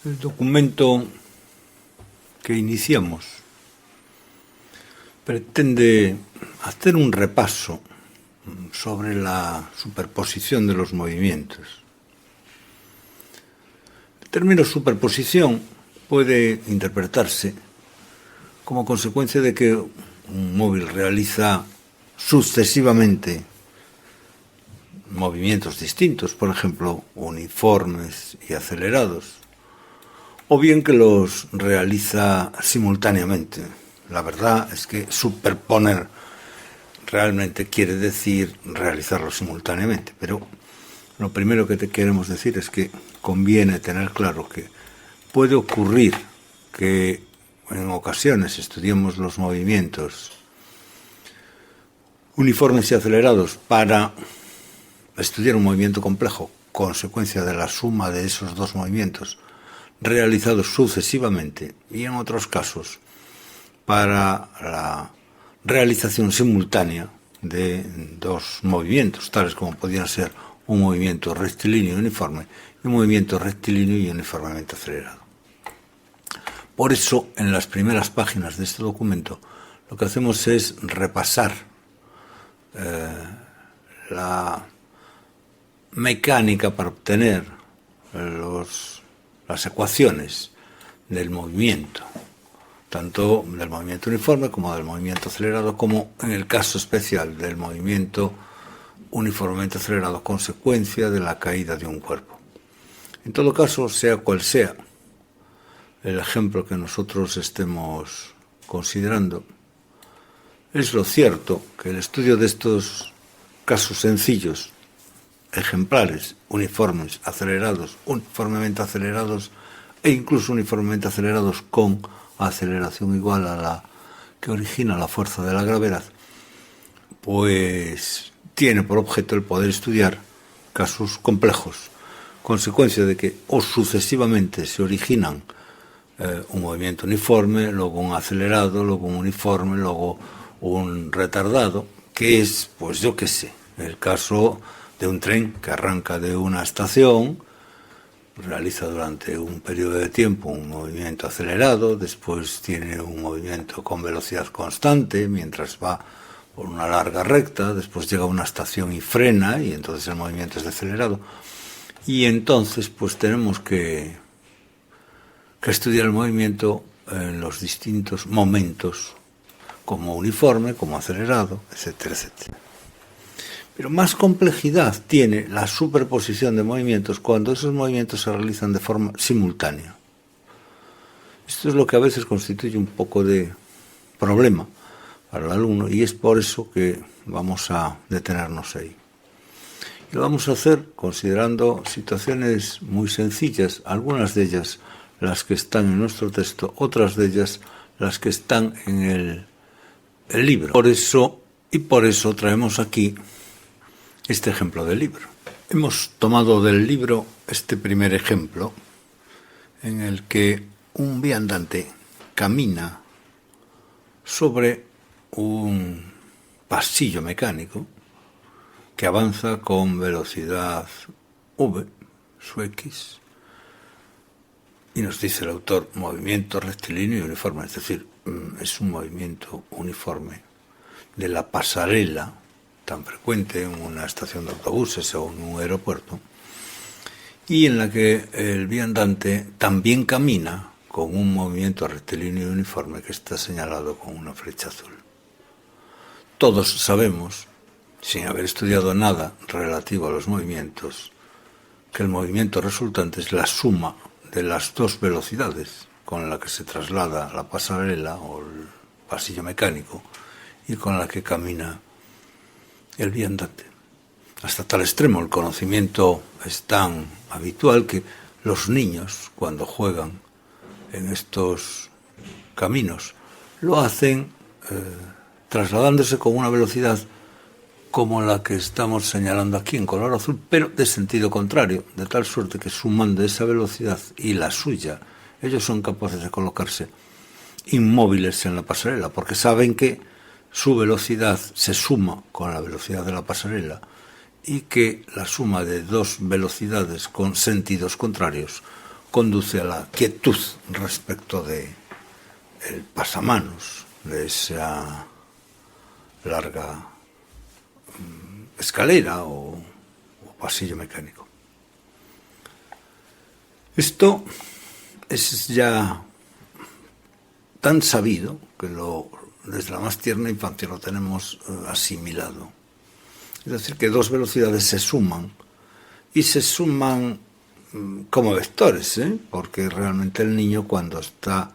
El documento que iniciamos pretende hacer un repaso sobre la superposición de los movimientos. El término superposición puede interpretarse como consecuencia de que un móvil realiza sucesivamente movimientos distintos, por ejemplo, uniformes y acelerados, o bien que los realiza simultáneamente. La verdad es que superponer realmente quiere decir realizarlo simultáneamente, pero lo primero que te queremos decir es que conviene tener claro que puede ocurrir que en ocasiones estudiemos los movimientos uniformes y acelerados para estudiar un movimiento complejo, consecuencia de la suma de esos dos movimientos realizados sucesivamente, y en otros casos para la realización simultánea de dos movimientos, tales como podían ser un movimiento rectilíneo y uniforme y un movimiento rectilíneo y uniformemente acelerado. Por eso, en las primeras páginas de este documento, lo que hacemos es repasar la mecánica para obtener las ecuaciones del movimiento, tanto del movimiento uniforme como del movimiento acelerado, como en el caso especial del movimiento uniformemente acelerado, consecuencia de la caída de un cuerpo. En todo caso, sea cual sea el ejemplo que nosotros estemos considerando, es lo cierto que el estudio de estos casos sencillos, ejemplares, uniformes, acelerados, uniformemente acelerados e incluso uniformemente acelerados con aceleración igual a la que origina la fuerza de la gravedad, pues tiene por objeto el poder estudiar casos complejos, consecuencia de que o sucesivamente se originan un movimiento uniforme, luego un acelerado, luego un uniforme, luego un retardado, que es, pues yo qué sé, el caso de un tren que arranca de una estación, realiza durante un periodo de tiempo un movimiento acelerado, después tiene un movimiento con velocidad constante mientras va por una larga recta, después llega a una estación y frena, y entonces el movimiento es acelerado. Y entonces pues tenemos que estudiar el movimiento en los distintos momentos, como uniforme, como acelerado, etcétera, etcétera. Pero más complejidad tiene la superposición de movimientos cuando esos movimientos se realizan de forma simultánea. Esto es lo que a veces constituye un poco de problema para el alumno, y es por eso que vamos a detenernos ahí. Y lo vamos a hacer considerando situaciones muy sencillas, algunas de ellas las que están en nuestro texto, otras de ellas las que están en el libro. Por eso traemos aquí este ejemplo del libro. Hemos tomado del libro este primer ejemplo en el que un viandante camina sobre un pasillo mecánico que avanza con velocidad v, su x, y nos dice el autor movimiento rectilíneo y uniforme, es decir, es un movimiento uniforme de la pasarela tan frecuente en una estación de autobuses o en un aeropuerto, y en la que el viandante también camina con un movimiento rectilíneo y uniforme que está señalado con una flecha azul. Todos sabemos, sin haber estudiado nada relativo a los movimientos, que el movimiento resultante es la suma de las dos velocidades con la que se traslada la pasarela o el pasillo mecánico y con la que camina el viandante. Hasta tal extremo el conocimiento es tan habitual que los niños, cuando juegan en estos caminos, lo hacen trasladándose con una velocidad como la que estamos señalando aquí en color azul, pero de sentido contrario, de tal suerte que sumando esa velocidad y la suya, ellos son capaces de colocarse inmóviles en la pasarela, porque saben que su velocidad se suma con la velocidad de la pasarela y que la suma de dos velocidades con sentidos contrarios conduce a la quietud respecto de el pasamanos de esa larga escalera o pasillo mecánico. Esto es ya tan sabido que desde la más tierna infancia lo tenemos asimilado. Es decir, que dos velocidades se suman, y se suman como vectores, porque realmente el niño, cuando está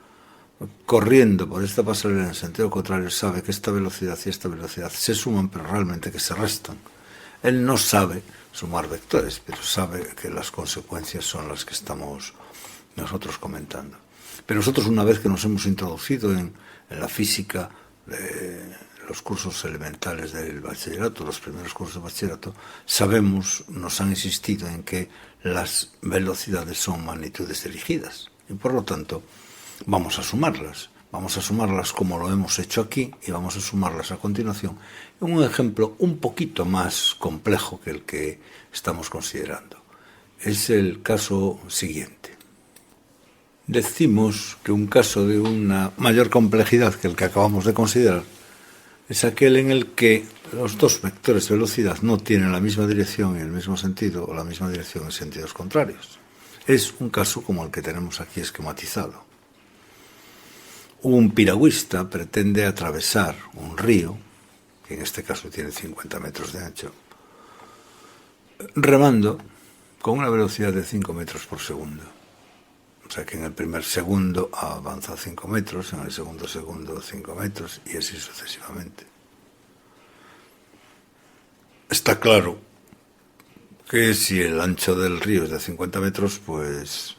corriendo por esta pasarela en sentido contrario, sabe que esta velocidad y esta velocidad se suman, pero realmente que se restan. Él no sabe sumar vectores, pero sabe que las consecuencias son las que estamos nosotros comentando. Pero nosotros, una vez que nos hemos introducido en la física de los cursos elementales del bachillerato, los primeros cursos de bachillerato, sabemos, nos han insistido en que las velocidades son magnitudes dirigidas, y por lo tanto vamos a sumarlas como lo hemos hecho aquí, y vamos a sumarlas a continuación en un ejemplo un poquito más complejo que el que estamos considerando. Es el caso siguiente. Decimos que un caso de una mayor complejidad que el que acabamos de considerar es aquel en el que los dos vectores de velocidad no tienen la misma dirección y el mismo sentido, o la misma dirección en sentidos contrarios. Es un caso como el que tenemos aquí esquematizado. Un piragüista pretende atravesar un río, que en este caso tiene 50 metros de ancho, remando con una velocidad de 5 metros por segundo. O sea que en el primer segundo avanza 5 metros, en el segundo 5 metros, y así sucesivamente. Está claro que si el ancho del río es de 50 metros, pues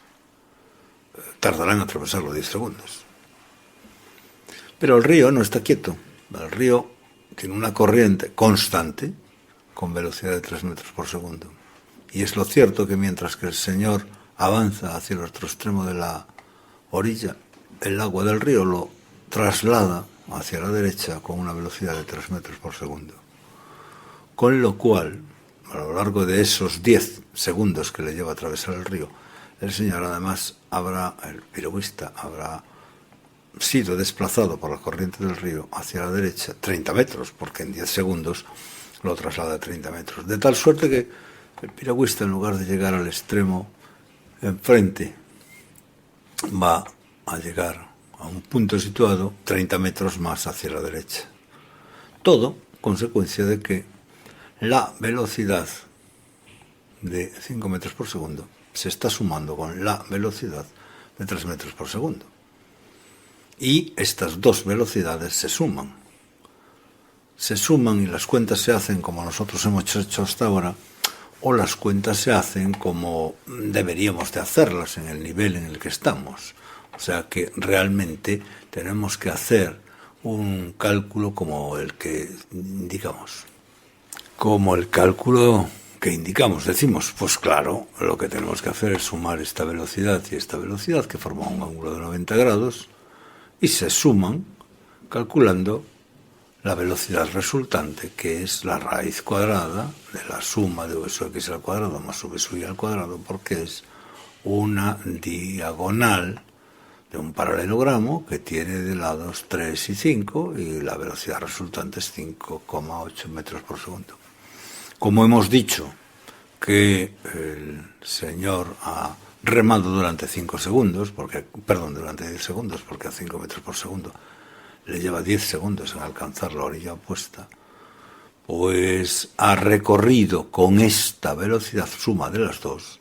tardará en atravesarlo 10 segundos. Pero el río no está quieto. El río tiene una corriente constante con velocidad de 3 metros por segundo. Y es lo cierto que mientras que el señor avanza hacia el otro extremo de la orilla, el agua del río lo traslada hacia la derecha con una velocidad de 3 metros por segundo. Con lo cual, a lo largo de esos 10 segundos que le lleva a atravesar el río, el señor además el piragüista habrá sido desplazado por la corriente del río hacia la derecha 30 metros, porque en 10 segundos lo traslada a 30 metros. De tal suerte que el piragüista, en lugar de llegar al extremo enfrente, va a llegar a un punto situado 30 metros más hacia la derecha. Todo consecuencia de que la velocidad de 5 metros por segundo se está sumando con la velocidad de 3 metros por segundo. Y estas dos velocidades se suman. Se suman y las cuentas se hacen como nosotros hemos hecho hasta ahora, o las cuentas se hacen como deberíamos de hacerlas en el nivel en el que estamos. O sea que realmente tenemos que hacer un cálculo como el que indicamos. Como el cálculo que indicamos. Decimos, pues claro, lo que tenemos que hacer es sumar esta velocidad y esta velocidad, que forman un ángulo de 90 grados, y se suman calculando la velocidad resultante, que es la raíz cuadrada de la suma de v sub x al cuadrado más v sub y al cuadrado, porque es una diagonal de un paralelogramo que tiene de lados 3 y 5, y la velocidad resultante es 5,8 metros por segundo. Como hemos dicho que el señor ha remado durante 5 segundos, durante 10 segundos, porque a 5 metros por segundo le lleva 10 segundos en alcanzar la orilla opuesta, pues ha recorrido con esta velocidad suma de las dos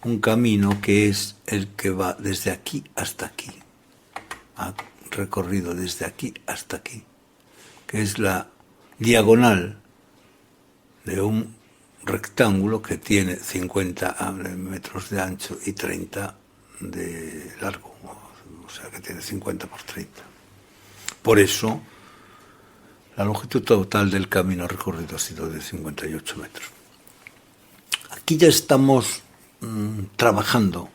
un camino que es el que va desde aquí hasta aquí. Ha recorrido desde aquí hasta aquí, que es la diagonal de un rectángulo que tiene 50 metros de ancho y 30 de largo, o sea que tiene 50 por 30. Por eso, la longitud total del camino recorrido ha sido de 58 metros. Aquí ya estamos trabajando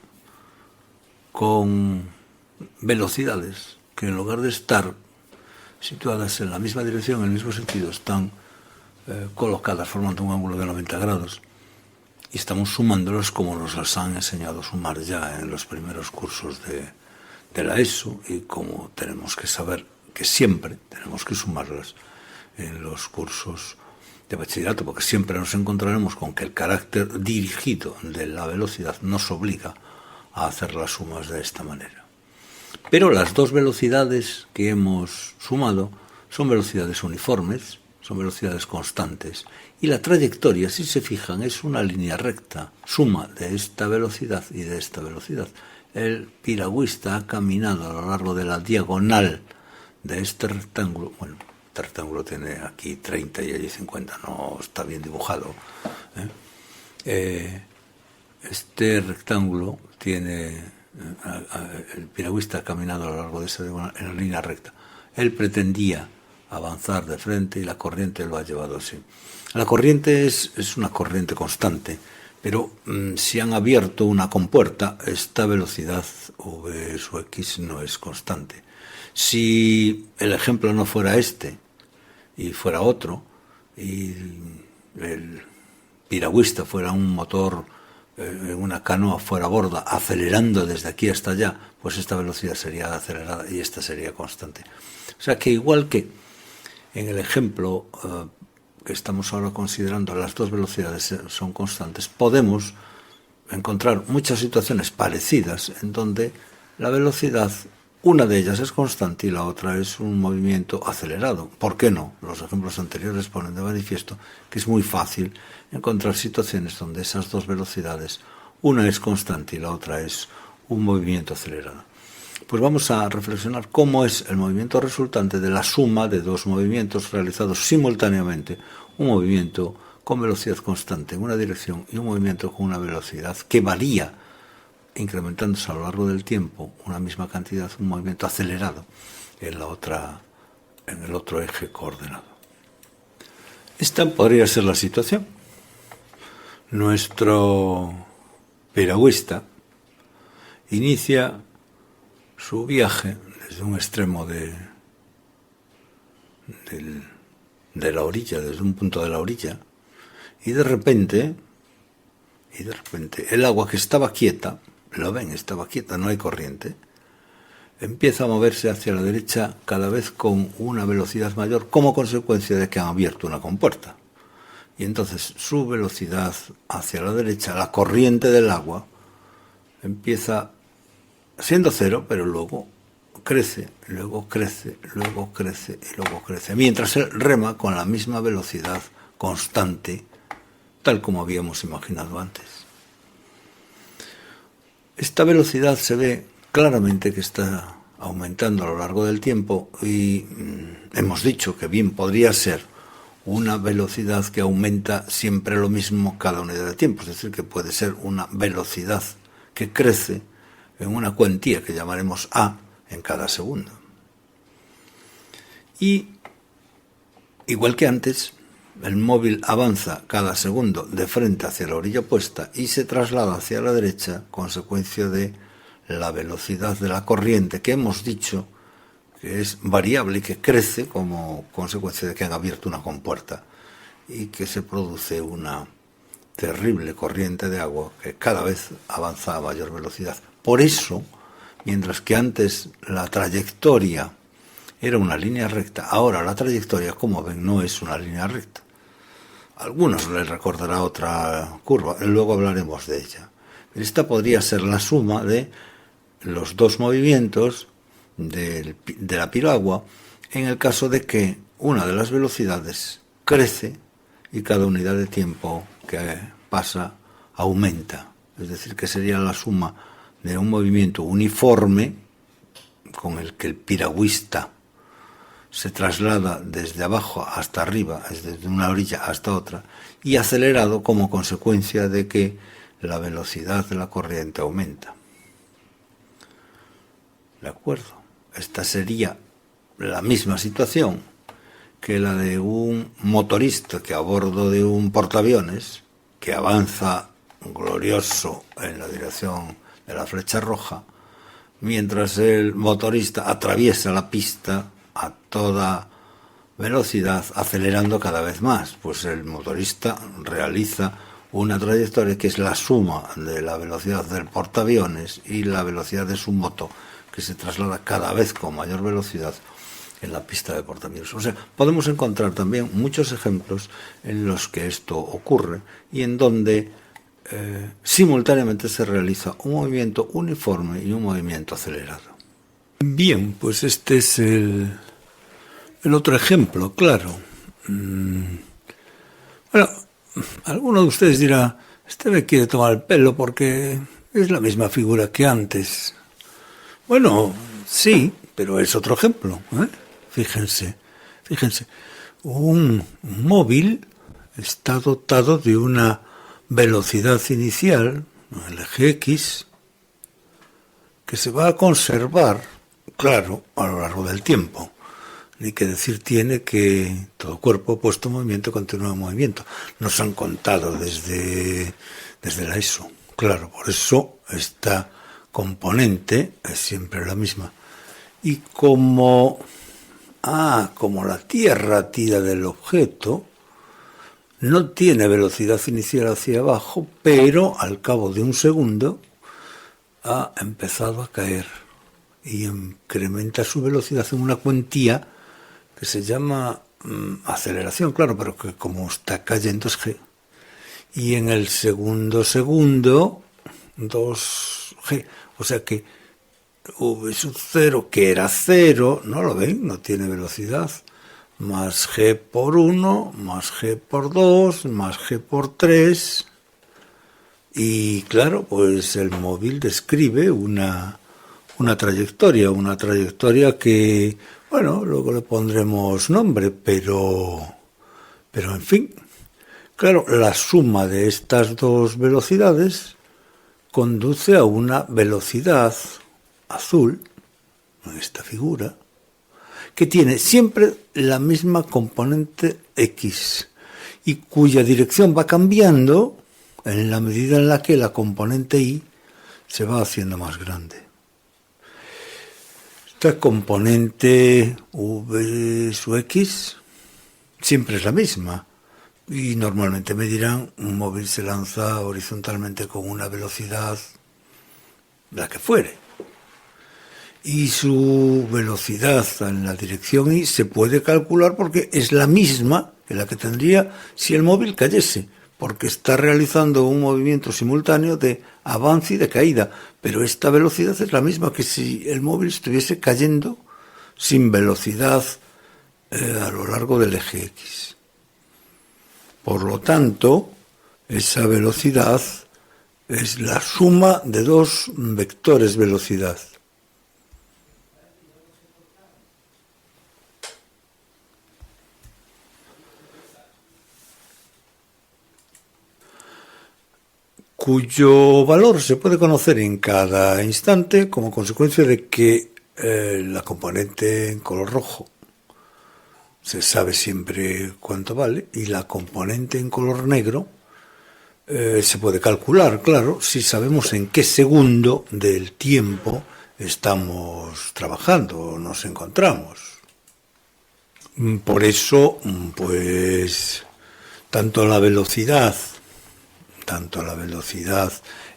con velocidades que, en lugar de estar situadas en la misma dirección, en el mismo sentido, están colocadas formando un ángulo de 90 grados. y estamos sumándolas como nos las han enseñado a sumar ya en los primeros cursos de la ESO, y como tenemos que saber que siempre tenemos que sumarlas en los cursos de bachillerato, porque siempre nos encontraremos con que el carácter dirigido de la velocidad nos obliga a hacer las sumas de esta manera. Pero las dos velocidades que hemos sumado son velocidades uniformes, son velocidades constantes, y la trayectoria, si se fijan, es una línea recta, suma de esta velocidad y de esta velocidad. El piragüista ha caminado a lo largo de la diagonal de este rectángulo. Bueno, este rectángulo tiene aquí 30 y allí 50, no está bien dibujado. Este rectángulo tiene, el piragüista ha caminado a lo largo de esa diagonal en línea recta. Él pretendía avanzar de frente y la corriente lo ha llevado así. La corriente es una corriente constante, pero si han abierto una compuerta, esta velocidad v sub x no es constante. Si el ejemplo no fuera este y fuera otro, y el piragüista fuera un motor, una canoa fuera a borda, acelerando desde aquí hasta allá, pues esta velocidad sería acelerada y esta sería constante. O sea que igual que en el ejemplo que estamos ahora considerando, las dos velocidades son constantes, podemos encontrar muchas situaciones parecidas en donde la velocidad, una de ellas es constante y la otra es un movimiento acelerado. ¿Por qué no? Los ejemplos anteriores ponen de manifiesto que es muy fácil encontrar situaciones donde esas dos velocidades, una es constante y la otra es un movimiento acelerado. Pues vamos a reflexionar cómo es el movimiento resultante de la suma de dos movimientos realizados simultáneamente, un movimiento con velocidad constante en una dirección y un movimiento con una velocidad que varía, incrementándose a lo largo del tiempo una misma cantidad, un movimiento acelerado en el otro eje coordenado. Esta podría ser la situación. Nuestro piragüista inicia su viaje desde un extremo de la orilla, desde un punto de la orilla, y de repente el agua que estaba quieta, lo ven, estaba quieta, no hay corriente, empieza a moverse hacia la derecha cada vez con una velocidad mayor como consecuencia de que han abierto una compuerta. Y entonces su velocidad hacia la derecha, la corriente del agua, empieza siendo cero, pero luego crece, luego crece, luego crece y luego crece, mientras él rema con la misma velocidad constante, tal como habíamos imaginado antes. Esta velocidad se ve claramente que está aumentando a lo largo del tiempo y hemos dicho que bien podría ser una velocidad que aumenta siempre lo mismo cada unidad de tiempo, es decir, que puede ser una velocidad que crece en una cuantía que llamaremos A en cada segundo. Y, igual que antes, el móvil avanza cada segundo de frente hacia la orilla opuesta y se traslada hacia la derecha, consecuencia de la velocidad de la corriente que hemos dicho que es variable y que crece como consecuencia de que han abierto una compuerta y que se produce una terrible corriente de agua que cada vez avanza a mayor velocidad. Por eso, mientras que antes la trayectoria era una línea recta, ahora la trayectoria, como ven, no es una línea recta. A algunos les recordará otra curva, luego hablaremos de ella. Esta podría ser la suma de los dos movimientos de la piragua en el caso de que una de las velocidades crece y cada unidad de tiempo que pasa aumenta. Es decir, que sería la suma de un movimiento uniforme con el que el piragüista se traslada desde abajo hasta arriba, es desde una orilla hasta otra, y acelerado como consecuencia de que la velocidad de la corriente aumenta. ¿De acuerdo? Esta sería la misma situación que la de un motorista que a bordo de un portaaviones, que avanza glorioso en la dirección de la flecha roja, mientras el motorista atraviesa la pista a toda velocidad, acelerando cada vez más. Pues el motorista realiza una trayectoria que es la suma de la velocidad del portaaviones y la velocidad de su moto, que se traslada cada vez con mayor velocidad en la pista de portaaviones. O sea, podemos encontrar también muchos ejemplos en los que esto ocurre y en donde simultáneamente se realiza un movimiento uniforme y un movimiento acelerado. Bien, pues este es el otro ejemplo, claro. Bueno, alguno de ustedes dirá, este me quiere tomar el pelo porque es la misma figura que antes. Bueno, sí, pero es otro ejemplo, ¿eh? Fíjense, un móvil está dotado de una velocidad inicial, el eje X, que se va a conservar, claro, a lo largo del tiempo. Ni que decir tiene que todo cuerpo puesto en movimiento continúa en movimiento. Nos han contado desde la ESO. Claro, por eso esta componente es siempre la misma. Y como la Tierra tira del objeto, no tiene velocidad inicial hacia abajo, pero al cabo de un segundo ha empezado a caer y incrementa su velocidad en una cuantía que se llama aceleración, claro, pero que como está cayendo es g. Y en el segundo, 2g. O sea que v sub 0, que era 0, ¿no lo ven? No tiene velocidad. Más g por 1, más g por 2, más g por 3. Y claro, pues el móvil describe una trayectoria que, bueno, luego le pondremos nombre, pero en fin, claro, la suma de estas dos velocidades conduce a una velocidad azul, en esta figura, que tiene siempre la misma componente X y cuya dirección va cambiando en la medida en la que la componente Y se va haciendo más grande. Esta componente v sub x siempre es la misma y normalmente me dirán un móvil se lanza horizontalmente con una velocidad la que fuere y su velocidad en la dirección Y se puede calcular porque es la misma que la que tendría si el móvil cayese, porque está realizando un movimiento simultáneo de avance y de caída, pero esta velocidad es la misma que si el móvil estuviese cayendo sin velocidad a lo largo del eje X. Por lo tanto, esa velocidad es la suma de dos vectores velocidad. Cuyo valor se puede conocer en cada instante como consecuencia de que la componente en color rojo se sabe siempre cuánto vale y la componente en color negro se puede calcular, claro, si sabemos en qué segundo del tiempo estamos trabajando o nos encontramos. Por eso, pues, tanto la velocidad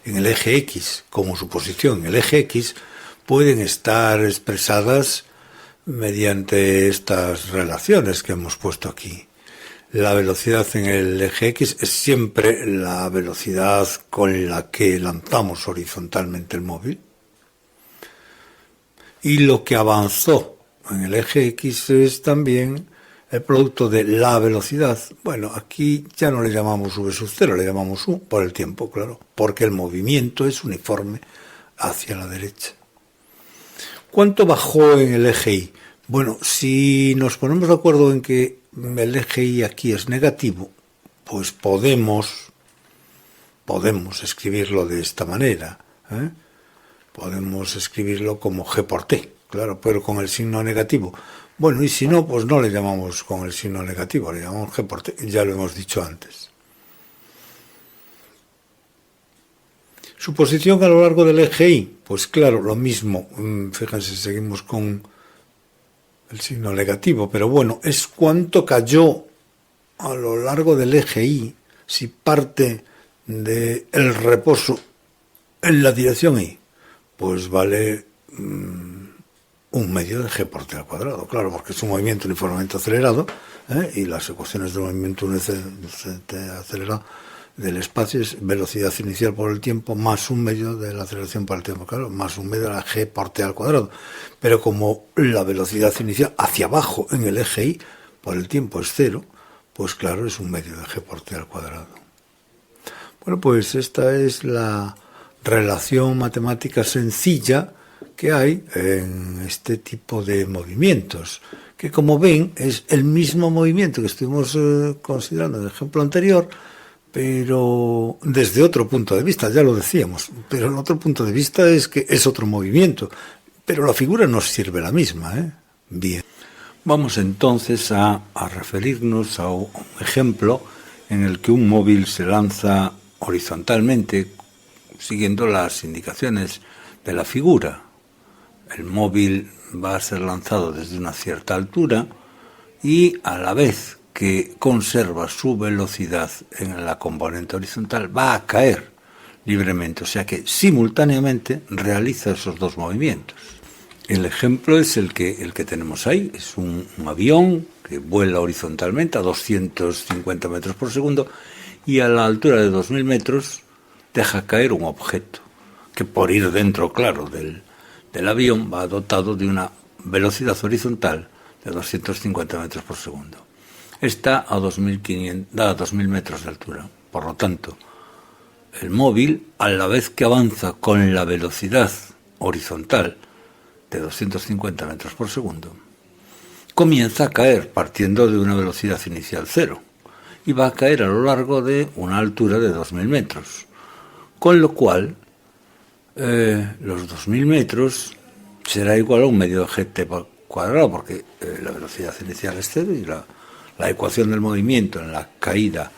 en el eje X como su posición en el eje X pueden estar expresadas mediante estas relaciones que hemos puesto aquí. La velocidad en el eje X es siempre la velocidad con la que lanzamos horizontalmente el móvil. Y lo que avanzó en el eje X es también el producto de la velocidad. Bueno, aquí ya no le llamamos v sub 0, le llamamos u por el tiempo, claro, porque el movimiento es uniforme hacia la derecha. ¿Cuánto bajó en el eje Y? Bueno, si nos ponemos de acuerdo en que el eje Y aquí es negativo, pues podemos escribirlo de esta manera, ¿eh? Podemos escribirlo como g por t, claro, pero con el signo negativo. Bueno, y si no, pues no le llamamos con el signo negativo, le llamamos g por t, ya lo hemos dicho antes. Su posición a lo largo del eje Y, pues claro, lo mismo, fíjense, seguimos con el signo negativo, pero bueno, es cuánto cayó a lo largo del eje Y, si parte del reposo en la dirección Y, pues vale un medio de g por t al cuadrado, claro, porque es un movimiento uniformemente acelerado, y las ecuaciones del movimiento uniformemente acelerado del espacio es velocidad inicial por el tiempo más un medio de la aceleración por el tiempo, claro, más un medio de la g por t al cuadrado. Pero como la velocidad inicial hacia abajo en el eje Y por el tiempo es cero, pues claro, es un medio de g por t al cuadrado. Bueno, pues esta es la relación matemática sencilla que hay en este tipo de movimientos, que como ven es el mismo movimiento que estuvimos considerando en el ejemplo anterior, pero desde otro punto de vista, ya lo decíamos, pero el otro punto de vista es que es otro movimiento, pero la figura nos sirve la misma, ¿eh? Bien. Vamos entonces a referirnos a un ejemplo en el que un móvil se lanza horizontalmente siguiendo las indicaciones de la figura. El móvil va a ser lanzado desde una cierta altura y a la vez que conserva su velocidad en la componente horizontal va a caer libremente, o sea que simultáneamente realiza esos dos movimientos. El ejemplo es el que tenemos ahí, es un avión que vuela horizontalmente a 250 metros por segundo y a la altura de 2000 metros deja caer un objeto que por ir dentro, claro, del avión va dotado de una velocidad horizontal de 250 metros por segundo. Está a 2000 metros de altura. Por lo tanto, el móvil, a la vez que avanza con la velocidad horizontal de 250 metros por segundo, comienza a caer partiendo de una velocidad inicial cero y va a caer a lo largo de una altura de 2000 metros. Con lo cual, los 2000 metros será igual a un medio de gt cuadrado, porque la velocidad inicial es cero y la ecuación del movimiento en la caída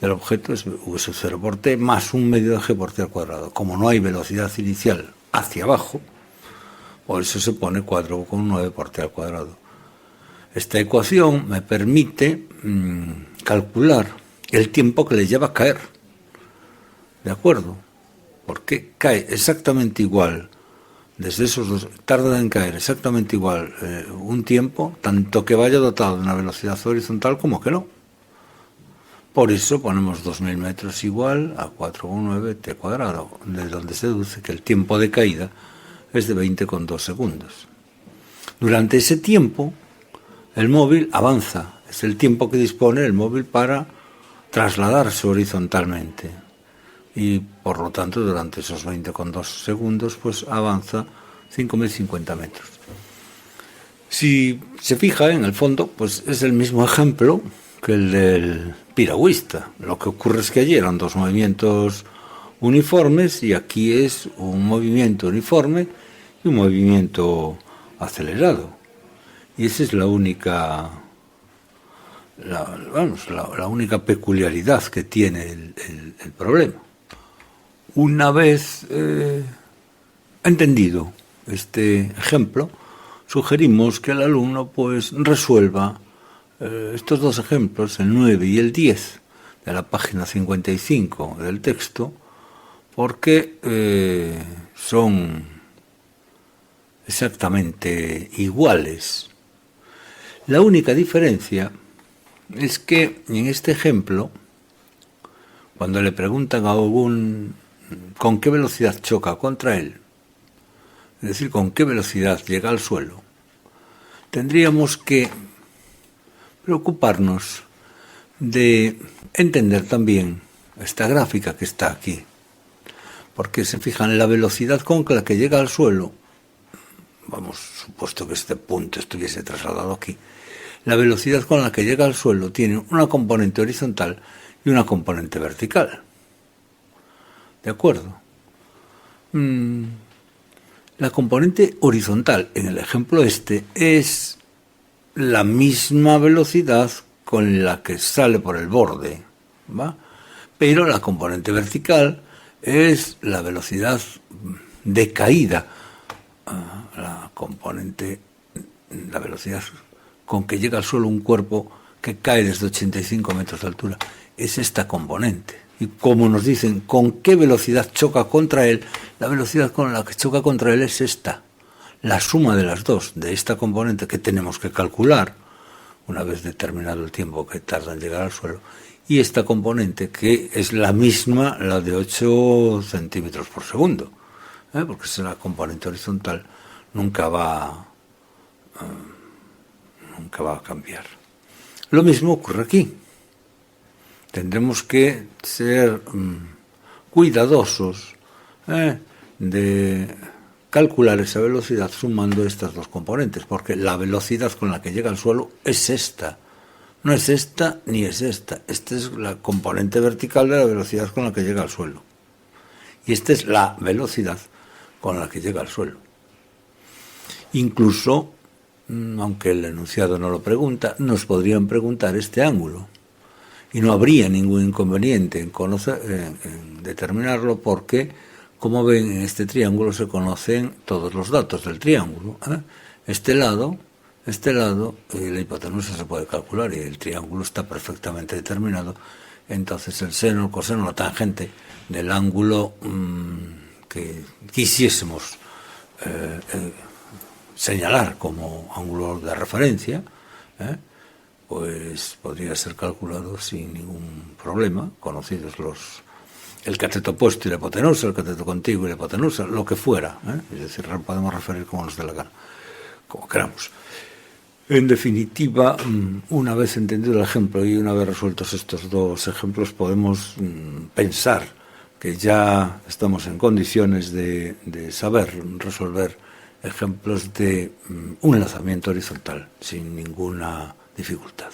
del objeto es v sub 0 por t más un medio de g por t al cuadrado. Como no hay velocidad inicial hacia abajo, por eso se pone 4,9 por t al cuadrado. Esta ecuación me permite calcular el tiempo que le lleva a caer. ¿De acuerdo? Porque cae exactamente igual, desde esos dos, tarda en caer exactamente igual un tiempo, tanto que vaya dotado de una velocidad horizontal como que no. Por eso ponemos 2000 metros igual a 4,9 t cuadrado, de donde se deduce que el tiempo de caída es de 20,2 segundos. Durante ese tiempo, el móvil avanza. Es el tiempo que dispone el móvil para trasladarse horizontalmente. Y, por lo tanto, durante esos 20,2 segundos, pues avanza 5.050 metros. Si se fija en el fondo, pues es el mismo ejemplo que el del piragüista. Lo que ocurre es que allí eran dos movimientos uniformes y aquí es un movimiento uniforme y un movimiento acelerado. Y esa es la única peculiaridad que tiene el problema. Una vez entendido este ejemplo, sugerimos que el alumno pues resuelva estos dos ejemplos, el 9 y el 10 de la página 55 del texto, porque son exactamente iguales. La única diferencia es que en este ejemplo, cuando le preguntan a algún con qué velocidad choca contra él, es decir, con qué velocidad llega al suelo, tendríamos que preocuparnos de entender también esta gráfica que está aquí, porque se fijan la velocidad con la que llega al suelo, vamos, supuesto que este punto estuviese trasladado aquí, la velocidad con la que llega al suelo tiene una componente horizontal y una componente vertical. ¿De acuerdo? La componente horizontal, en el ejemplo este, es la misma velocidad con la que sale por el borde, ¿va? Pero la componente vertical es la velocidad de caída, la velocidad con que llega al suelo un cuerpo que cae desde 85 metros de altura, es esta componente. y como nos dicen con qué velocidad choca contra él, la velocidad con la que choca contra él es esta, la suma de las dos, de esta componente que tenemos que calcular una vez determinado el tiempo que tarda en llegar al suelo, y esta componente que es la misma, la de 8 centímetros por segundo, porque es la componente horizontal, nunca va a cambiar. Lo mismo ocurre aquí. Tendremos que ser cuidadosos de calcular esa velocidad sumando estas dos componentes, porque la velocidad con la que llega al suelo es esta. No es esta ni es esta. Esta es la componente vertical de la velocidad con la que llega al suelo. Y esta es la velocidad con la que llega al suelo. Incluso, aunque el enunciado no lo pregunta, nos podrían preguntar este ángulo. Y no habría ningún inconveniente en determinarlo porque, como ven, en este triángulo se conocen todos los datos del triángulo. Este lado, y la hipotenusa se puede calcular y el triángulo está perfectamente determinado. Entonces el seno, el coseno, la tangente del ángulo que quisiésemos señalar como ángulo de referencia, pues podría ser calculado sin ningún problema, conocidos el cateto opuesto y la hipotenusa, el cateto contiguo y la hipotenusa, lo que fuera, es decir, podemos referir como nos dé la gana, como queramos. En definitiva, una vez entendido el ejemplo y una vez resueltos estos dos ejemplos, podemos pensar que ya estamos en condiciones de saber resolver ejemplos de un enlazamiento horizontal sin ninguna dificultad.